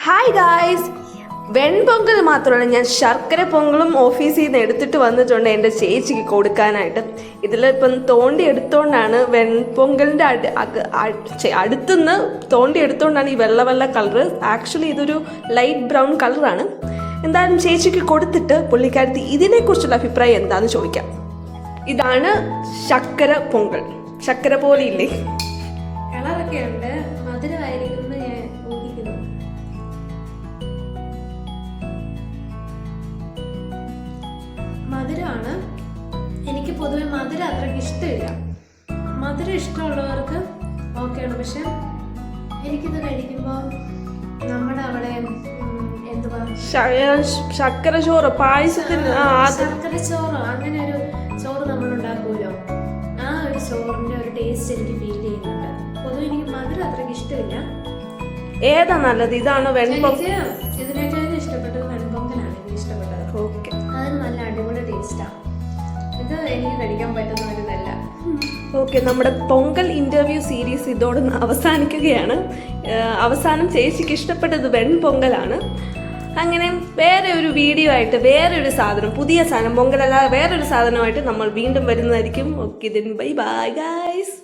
Hi guys, ven pongal മാത്രമല്ല, ഞാൻ ശർക്കര പൊങ്കലും ഓഫീസിൽ നിന്ന് എടുത്തിട്ട് വന്നിട്ടുണ്ട് എൻ്റെ ചേച്ചിക്ക് കൊടുക്കാനായിട്ട്. ഇതിലിപ്പം തോണ്ടി എടുത്തോണ്ടാണ് വെൺപൊങ്കലിൻ്റെ അടുത്തുനിന്ന് തോണ്ടി എടുത്തോണ്ടാണ് ഈ വെള്ള വെള്ള കളറ്. ആക്ച്വലി ഇതൊരു ലൈറ്റ് ബ്രൗൺ കളറാണ്. എന്തായാലും ചേച്ചിക്ക് കൊടുത്തിട്ട് പുള്ളിക്കാരത്തി ഇതിനെക്കുറിച്ചുള്ള അഭിപ്രായം എന്താണെന്ന് ചോദിക്കാം. ഇതാണ് ശർക്കര പൊങ്കൽ. ശർക്കര പോലെ ഇല്ലേ? കളറൊക്കെ ഉണ്ട്, മധുരമായിരിക്കും ഞാൻ ഊഹിക്കുന്നു. മധുരമാണ്. എനിക്ക് പൊതുവെ മധുരം അത്രയ്ക്ക് ഇഷ്ടമില്ല. മധുരം ഇഷ്ടമുള്ളവർക്ക് ഓക്കെയാണ്. പക്ഷെ എനിക്കിത് കഴിക്കുമ്പോൾ നമ്മുടെ അവിടെ എന്തുവാ ശർക്കര ചോറ്, പായസത്തിന് ശർക്കര ചോറോ അങ്ങനെ ഒരു ചോറ് നമ്മൾ ഉണ്ടാക്കുമല്ലോ, ആ ഒരു ചോറിന്റെ ഒരു ടേസ്റ്റ് എനിക്ക് ഫീൽ ചെയ്യുന്നുണ്ട്. പൊതുവെ എനിക്ക് മധുരം അത്രയ്ക്ക് ഇഷ്ടമില്ല. ഏതാ നല്ലത്? ഇതാണ് വെൺപൊങ്കൽ? ഇതിനേക്കാളും ഇഷ്ടപ്പെട്ടത് വെൺപൊങ്കലാണ്. എനിക്ക് ഇഷ്ടപ്പെട്ടത്. ഓക്കെ, അതിന് നല്ല അടിപൊളി ടേസ്റ്റാണ്. ഇത് എനിക്ക് കഴിക്കാൻ പറ്റുന്ന ഒരു നല്ല. ഓക്കെ, നമ്മുടെ പൊങ്കൽ ഇന്റർവ്യൂ സീരീസ് ഇതോടെ അവസാനിക്കുകയാണ്. അവസാനം ചേച്ചിക്ക് ഇഷ്ടപ്പെട്ടത് വെൺപൊങ്കലാണ്. അങ്ങനെ വേറെ ഒരു വീഡിയോ ആയിട്ട് വേറെ ഒരു സാധനം, പുതിയ സാധനം, പൊങ്കലല്ലാതെ വേറൊരു സാധനമായിട്ട് നമ്മൾ വീണ്ടും വരുന്നതായിരിക്കും. Okay, bye bye guys.